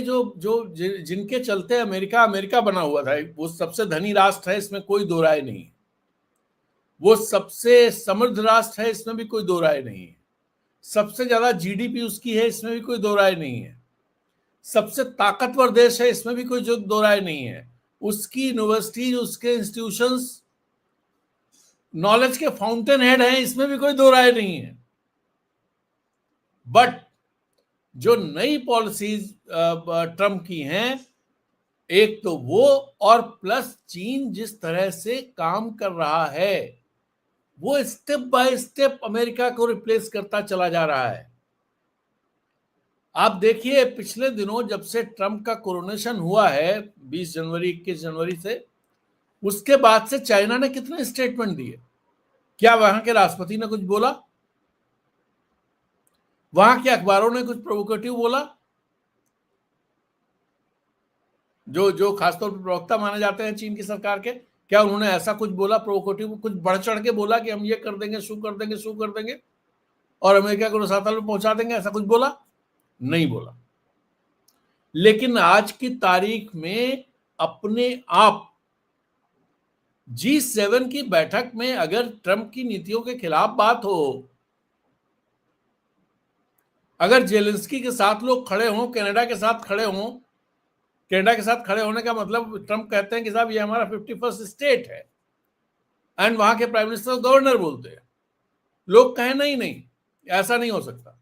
जिनके चलते अमेरिका बना हुआ था, वो सबसे धनी राष्ट्र है, इसमें कोई दो राय नहीं, वो सबसे समृद्ध राष्ट्र है, इसमें भी कोई दो राय नहीं है, सबसे ज्यादा जीडीपी उसकी है, इसमें भी कोई दो राय नहीं है, सबसे ताकतवर देश है, इसमें भी कोई जो दो राय नहीं है, उसकी यूनिवर्सिटीज, उसके इंस्टीट्यूशंस नॉलेज के फाउंटेन हेड हैं, इसमें भी कोई दो राय नहीं है। बट जो नई पॉलिसीज ट्रंप की हैं, एक तो वो, और प्लस चीन जिस तरह से काम कर रहा है, वो स्टेप बाय स्टेप अमेरिका को रिप्लेस करता चला जा रहा है। आप देखिए पिछले दिनों जब से ट्रंप का कोरोनेशन हुआ है 20 जनवरी 21 जनवरी से, उसके बाद से चाइना ने कितने स्टेटमेंट दिए। क्या वहां के राष्ट्रपति ने कुछ बोला? वहां के अखबारों ने कुछ प्रोवोकेटिव बोला? जो जो खासतौर पर प्रवक्ता माने जाते हैं चीन की सरकार के, क्या उन्होंने ऐसा कुछ बोला प्रोवोकेटिव, कुछ बढ़ चढ़ के बोला कि हम ये कर देंगे, शू कर देंगे, शू कर देंगे और अमेरिका को रसातल में पहुंचा देंगे? ऐसा कुछ बोला? नहीं बोला। लेकिन आज की तारीख में अपने आप G7 की बैठक में अगर ट्रंप की नीतियों के खिलाफ बात हो, अगर जेलेंस्की के साथ लोग खड़े हों, कनाडा के साथ खड़े हों, कनाडा के साथ खड़े होने का मतलब ट्रंप कहते हैं कि साहब ये हमारा 51st स्टेट है, एंड वहां के प्राइम मिनिस्टर गवर्नर बोलते हैं, लोग कहें नहीं नहीं ऐसा नहीं हो सकता,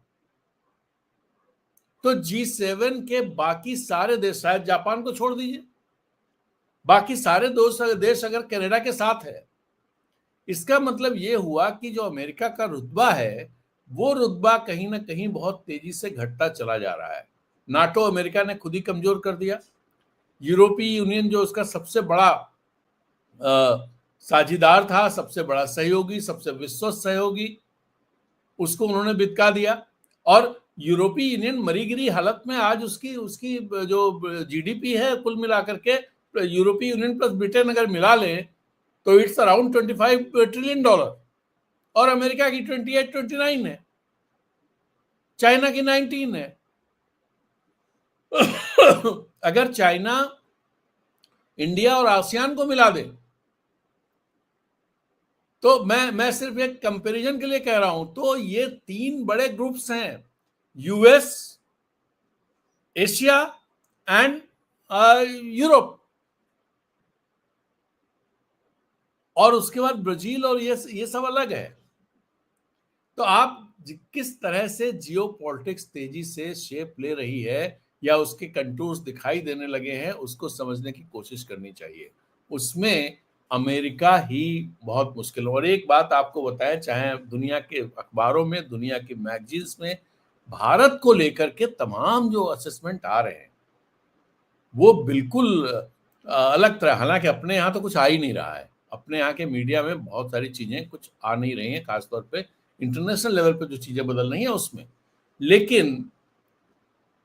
तो G7 के बाकी सारे देश, शायद जापान को छोड़ दीजिए, बाकी सारे देश अगर कनाडा के साथ है, इसका मतलब ये हुआ कि जो अमेरिका का रुतबा है वो रुतबा कहीं ना कहीं बहुत तेजी से घटता चला जा रहा है। नाटो अमेरिका ने खुद ही कमजोर कर दिया। यूरोपीय यूनियन जो उसका सबसे बड़ा साझीदार था, सबसे बड़ा सहयोगी, सबसे विश्वस्त सहयोगी, उसको उन्होंने बितका दिया। और यूरोपीय यूनियन मरी गिरी हालत में आज उसकी उसकी जो जीडीपी है कुल मिलाकर के, यूरोपीय यूनियन प्लस ब्रिटेन अगर मिला ले तो इट्स अराउंड $25 ट्रिलियन, और अमेरिका की 28-29 है, चाइना की 19 है। अगर चाइना इंडिया और आसियान को मिला दे तो मैं सिर्फ एक कंपैरिजन के लिए कह रहा हूं, तो ये 3 बड़े ग्रुप्स हैं, यूएस, एशिया एंड यूरोप, और उसके बाद ब्राजील, और ये सब अलग है। तो आप किस तरह से जियो पॉलिटिक्स तेजी से शेप ले रही है या उसके कंटूर्स दिखाई देने लगे हैं, उसको समझने की कोशिश करनी चाहिए। उसमें अमेरिका ही बहुत मुश्किल। और एक बात आपको बताएं, चाहे दुनिया के अखबारों में, दुनिया के मैगजीन्स में भारत को लेकर के तमाम जो असेसमेंट आ रहे हैं वो बिल्कुल अलग तरह, हालांकि अपने यहाँ तो कुछ आ ही नहीं रहा है, अपने यहाँ के मीडिया में बहुत सारी चीजें कुछ आ नहीं रही हैं, खासतौर पे इंटरनेशनल लेवल पे जो चीजें बदल रही हैं उसमें। लेकिन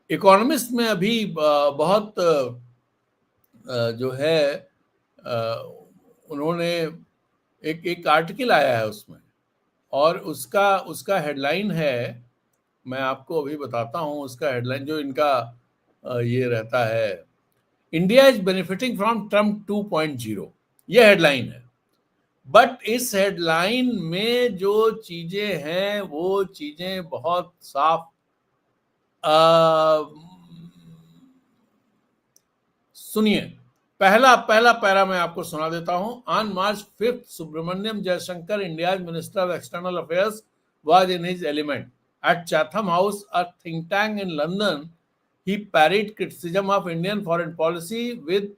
इकोनॉमिस्ट में अभी बहुत जो है उन्होंने एक आर्टिकल आया है उसमें, और उसका उसका हेडलाइन है, मैं आपको अभी बताता हूं उसका हेडलाइन, जो इनका ये रहता है, India is benefiting from Trump 2.0, ये हेडलाइन है। बट इस हेडलाइन में जो चीजें हैं वो चीजें बहुत साफ, सुनिए, पहला पहला पैरा मैं आपको सुना देता हूं। On March 5th, Subrahmanyam Jaishankar, India minister of external affairs, was in his element at Chatham House, a think tank in London. He parried criticism of Indian foreign policy with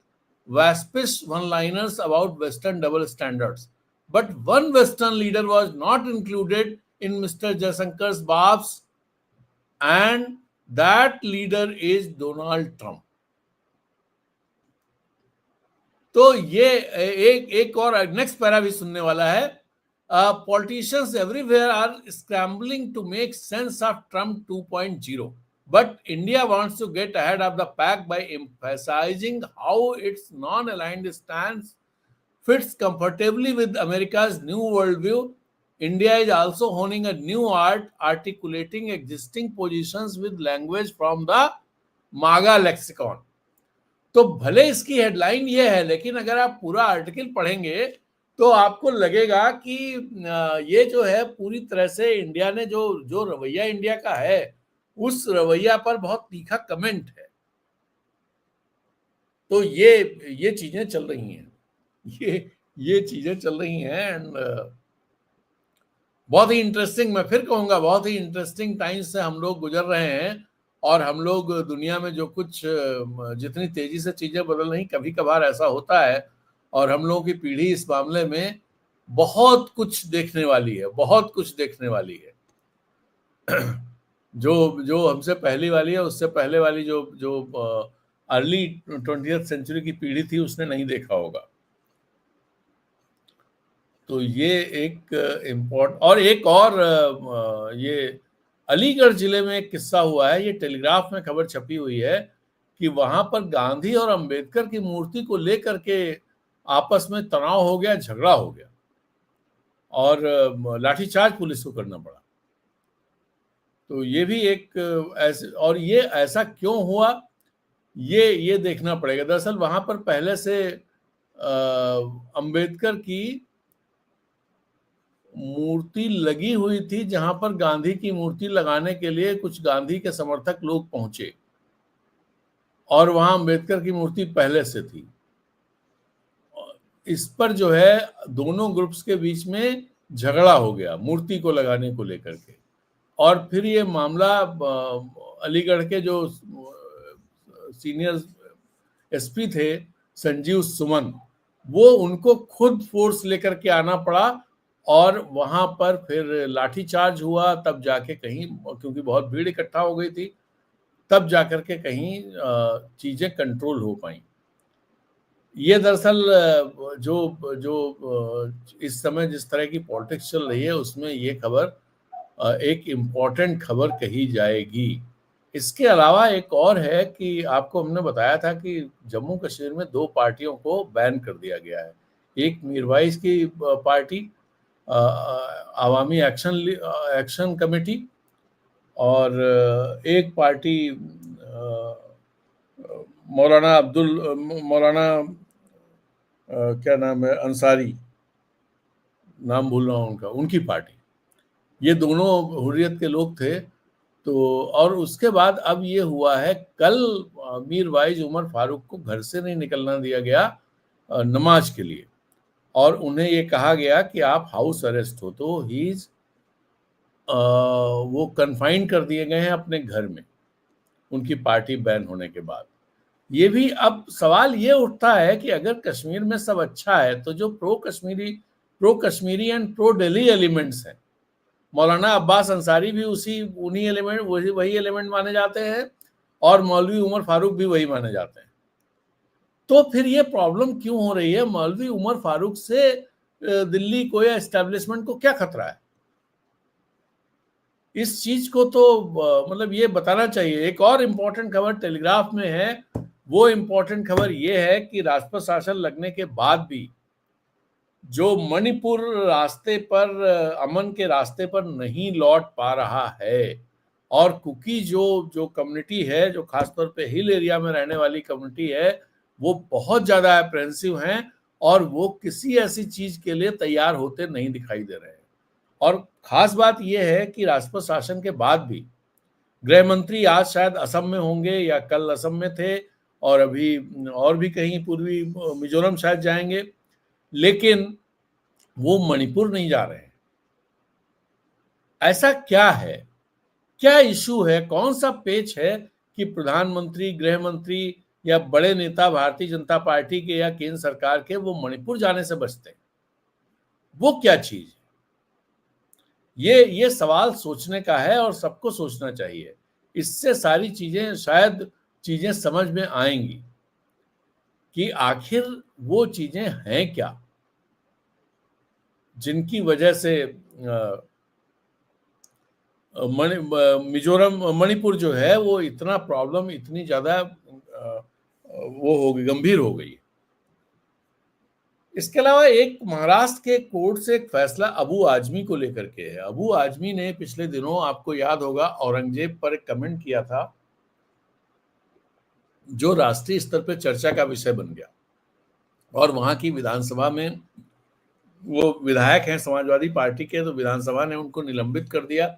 waspish one-liners about Western double standards. But one Western leader was not included in Mr. Jayashankar's barbs, and that leader is Donald Trump. तो ये एक और next para भी सुनने वाला है। Politicians everywhere are scrambling to make sense of Trump 2.0, but India wants to get ahead of the pack by emphasising how its non aligned stand fits comfortably with America's new worldview. India is also honing a new art, articulating existing positions with language from the MAGA lexicon. तो भले इसकी headline ये है, लेकिन अगर आप पूरा article पढ़ेंगे तो आपको लगेगा कि ये जो है पूरी तरह से इंडिया ने जो जो रवैया इंडिया का है उस रवैया पर बहुत तीखा कमेंट है। तो ये चीजें चल रही हैं, ये चीजें चल रही हैं, एंड बहुत ही इंटरेस्टिंग, मैं फिर कहूंगा बहुत ही इंटरेस्टिंग टाइम्स से हम लोग गुजर रहे हैं। और हम लोग दुनिया में जो कुछ जितनी तेजी से चीजें बदल रही, कभी कभार ऐसा होता है, और हम लोगों की पीढ़ी इस मामले में बहुत कुछ देखने वाली है, बहुत कुछ देखने वाली है। जो जो हमसे पहली वाली है, उससे पहले वाली जो जो अर्ली 20th सेंचुरी की पीढ़ी थी उसने नहीं देखा होगा। तो ये एक और एक और ये अलीगढ़ जिले में एक किस्सा हुआ है, ये टेलीग्राफ में खबर छपी हुई है कि वहां पर गांधी और अंबेडकर की मूर्ति को लेकर के आपस में तनाव हो गया, झगड़ा हो गया और लाठीचार्ज पुलिस को करना पड़ा। तो ये भी एक ऐसे, और ये ऐसा क्यों हुआ ये देखना पड़ेगा। दरअसल वहां पर पहले से अंबेडकर की मूर्ति लगी हुई थी, जहां पर गांधी की मूर्ति लगाने के लिए कुछ गांधी के समर्थक लोग पहुंचे और वहां अंबेडकर की मूर्ति पहले से थी। इस पर जो है दोनों ग्रुप्स के बीच में झगड़ा हो गया मूर्ति को लगाने को लेकर के, और फिर ये मामला अलीगढ़ के जो सीनियर एसपी थे संजीव सुमन, वो उनको खुद फोर्स लेकर के आना पड़ा और वहां पर फिर लाठीचार्ज हुआ। तब जाके कहीं, क्योंकि बहुत भीड़ इकट्ठा हो गई थी, तब जाकर के कहीं चीजें कंट्रोल हो पाई। ये दरअसल जो जो इस समय जिस तरह की पॉलिटिक्स चल रही है उसमें ये खबर एक इम्पॉर्टेंट खबर कही जाएगी। इसके अलावा एक और है कि आपको हमने बताया था कि जम्मू कश्मीर में 2 पार्टियों को बैन कर दिया गया है। एक मीरवाइज की पार्टी अवामी एक्शन कमेटी, और एक पार्टी मौलाना क्या नाम है, अंसारी, नाम भूल रहा हूँ उनका, उनकी पार्टी। ये दोनों हुर्रियत के लोग थे। तो और उसके बाद अब ये हुआ है, कल मीरवाइज उमर फारूक को घर से नहीं निकलना दिया गया नमाज के लिए, और उन्हें ये कहा गया कि आप हाउस अरेस्ट हो। तो वो कन्फाइन कर दिए गए हैं अपने घर में उनकी पार्टी बैन होने के बाद। ये भी अब सवाल ये उठता है कि अगर कश्मीर में सब अच्छा है तो जो pro Kashmiri and pro Delhi elements हैं, मौलाना अब्बास अंसारी भी वही एलिमेंट माने जाते हैं और मौलवी उमर फारूक भी वही माने जाते हैं। तो फिर ये प्रॉब्लम क्यों हो रही है? मौलवी उमर फारूक से दिल्ली को या एस्टेब्लिशमेंट को क्या खतरा है? इस चीज को तो मतलब ये बताना चाहिए। एक और इम्पोर्टेंट खबर टेलीग्राफ में है। वो इम्पोर्टेंट खबर ये है कि राजपथ शासन लगने के बाद भी जो मणिपुर रास्ते पर, अमन के रास्ते पर नहीं लौट पा रहा है, और कुकी जो कम्युनिटी है, जो खासतौर पे हिल एरिया में रहने वाली कम्युनिटी है, वो बहुत ज्यादा अप्रेंसिव हैं और वो किसी ऐसी चीज के लिए तैयार होते नहीं दिखाई दे रहे हैं। और खास बात यह है कि राजपथ शासन के बाद भी गृह मंत्री आज शायद असम में होंगे या कल असम में थे, और अभी और भी कहीं पूर्वी मिजोरम शायद जाएंगे, लेकिन वो मणिपुर नहीं जा रहे हैं। ऐसा क्या है? क्या इशू है? कौन सा पेच है कि प्रधानमंत्री, गृह मंत्री या बड़े नेता भारतीय जनता पार्टी के या केंद्र सरकार के वो मणिपुर जाने से बचते हैं? वो क्या चीज है? ये सवाल सोचने का है और सबको सोचना चाहिए। इससे सारी चीजें समझ में आएंगी कि आखिर वो चीजें हैं क्या जिनकी वजह से मणिपुर जो है वो इतना प्रॉब्लम, इतनी ज्यादा वो हो गई, गंभीर हो गई। इसके अलावा एक महाराष्ट्र के कोर्ट से एक फैसला अबू आजमी को लेकर के है। अबू आजमी ने पिछले दिनों, आपको याद होगा, औरंगजेब पर एक कमेंट किया था जो राष्ट्रीय स्तर पर चर्चा का विषय बन गया, और वहां की विधानसभा में, वो विधायक हैं समाजवादी पार्टी के, तो विधानसभा ने उनको निलंबित कर दिया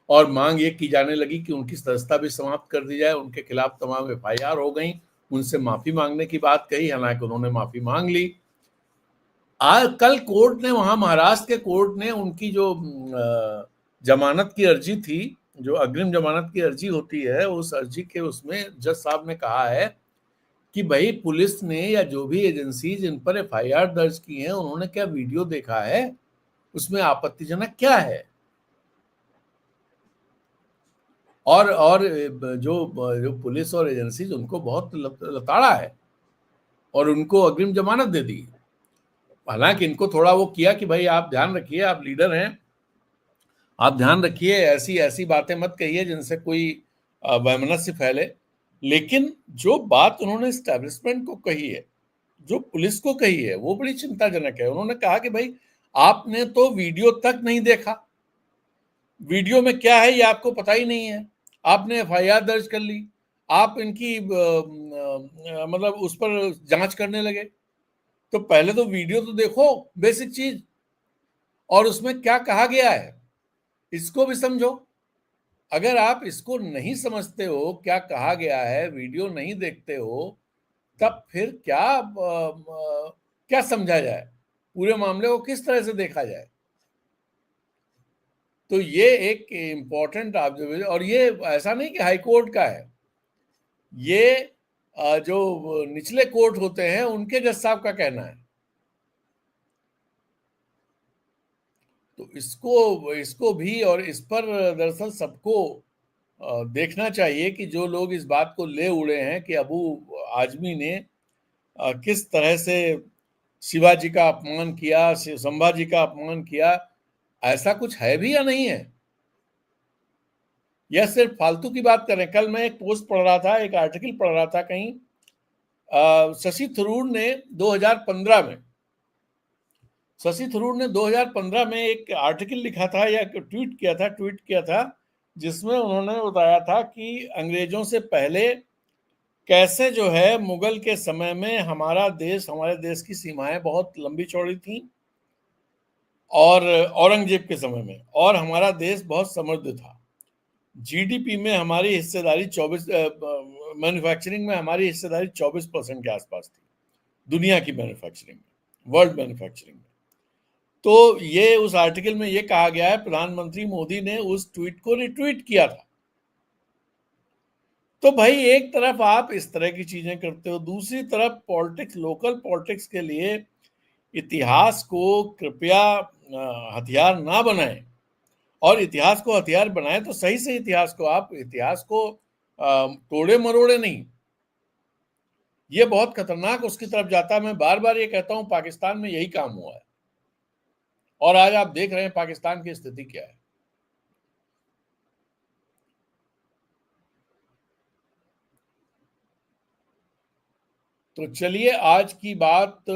और मांग ये की जाने लगी कि उनकी सदस्यता भी समाप्त कर दी जाए। उनके खिलाफ तमाम एफआईआर हो गई, उनसे माफी मांगने की बात कही, हालांकि उन्होंने माफी मांग ली। आज कल कोर्ट ने, वहां महाराष्ट्र के कोर्ट ने उनकी जो जमानत की अर्जी थी, जो अग्रिम जमानत की अर्जी होती है, उस अर्जी के उसमें जज साहब ने कहा है कि भाई पुलिस ने या जो भी एजेंसीज इन पर एफआईआर दर्ज की हैं, उन्होंने क्या वीडियो देखा है? उसमें आपत्तिजनक क्या है? और जो पुलिस और एजेंसीज, उनको बहुत लताड़ा है और उनको अग्रिम जमानत दे दी। हालांकि इनको थोड़ा वो किया कि भाई आप ध्यान रखिए, आप लीडर हैं, आप ध्यान रखिए, ऐसी ऐसी बातें मत कहिए जिनसे कोई वैमनस्य फैले। लेकिन जो बात उन्होंने एस्टैब्लिशमेंट को कही है, जो पुलिस को कही है, वो बड़ी चिंताजनक है। उन्होंने कहा कि भाई आपने तो वीडियो तक नहीं देखा, वीडियो में क्या है ये आपको पता ही नहीं है, आपने एफआईआर दर्ज कर ली, आप इनकी मतलब उस पर जांच करने लगे। तो पहले तो वीडियो तो देखो, बेसिक चीज, और उसमें क्या कहा गया है इसको भी समझो। अगर आप इसको नहीं समझते हो, क्या कहा गया है, वीडियो नहीं देखते हो, तब फिर क्या समझा जाए, पूरे मामले को किस तरह से देखा जाए। तो ये एक इंपॉर्टेंट ऑब्जर्वेशन, और ये ऐसा नहीं कि हाई कोर्ट का है, ये जो निचले कोर्ट होते हैं उनके जज साहब का कहना है। तो इसको भी, और इस पर दरअसल सबको देखना चाहिए कि जो लोग इस बात को ले उड़े हैं कि अबू आजमी ने किस तरह से शिवाजी का अपमान किया, संभाजी का अपमान किया, ऐसा कुछ है भी या नहीं है, यह सिर्फ फालतू की बात कर रहे हैं। कल मैं एक पोस्ट पढ़ रहा था, एक आर्टिकल पढ़ रहा था कहीं, शशि थरूर ने 2015 में, शशि थरूर ने 2015 में एक आर्टिकल लिखा था या ट्वीट किया था जिसमें उन्होंने बताया था कि अंग्रेजों से पहले कैसे जो है मुगल के समय में हमारे देश की सीमाएं बहुत लंबी चौड़ी थी, और औरंगजेब के समय में, और हमारा देश बहुत समृद्ध था। जीडीपी में हमारी हिस्सेदारी 24, मैन्युफैक्चरिंग में हमारी हिस्सेदारी 24% के आसपास थी, दुनिया की मैन्युफैक्चरिंग में, वर्ल्ड मैन्युफैक्चरिंग में। तो ये उस आर्टिकल में ये कहा गया है, प्रधानमंत्री मोदी ने उस ट्वीट को रिट्वीट किया था। तो भाई एक तरफ आप इस तरह की चीजें करते हो, दूसरी तरफ पॉलिटिक्स, लोकल पॉलिटिक्स के लिए इतिहास को कृपया हथियार ना बनाएं, और इतिहास को हथियार बनाएं तो सही से इतिहास को तोड़े मरोड़े नहीं। ये बहुत खतरनाक उसकी तरफ जाता है। मैं बार बार ये कहता हूं, पाकिस्तान में यही काम हुआ है, और आज आप देख रहे हैं पाकिस्तान की स्थिति क्या है। तो चलिए आज की बात,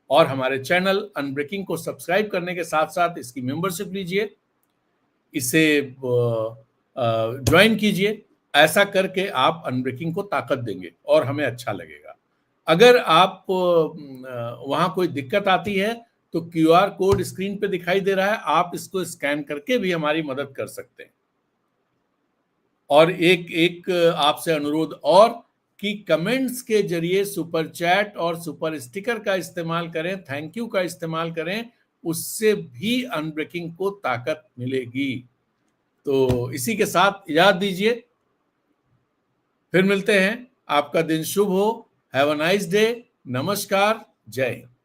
और हमारे चैनल अनब्रेकिंग को सब्सक्राइब करने के साथ साथ इसकी मेंबरशिप लीजिए, इसे ज्वाइन कीजिए। ऐसा करके आप अनब्रेकिंग को ताकत देंगे और हमें अच्छा लगेगा। अगर आप वहां कोई दिक्कत आती है तो क्यूआर कोड स्क्रीन पे दिखाई दे रहा है, आप इसको स्कैन करके भी हमारी मदद कर सकते हैं। और एक एक आपसे अनुरोध और, कि कमेंट्स के जरिए सुपर चैट और सुपर स्टिकर का इस्तेमाल करें, थैंक यू का इस्तेमाल करें, उससे भी अनब्रेकिंग को ताकत मिलेगी। तो इसी के साथ इजाजत दीजिए, फिर मिलते हैं। आपका दिन शुभ हो। Have a nice day. नमस्कार। जय हिंद।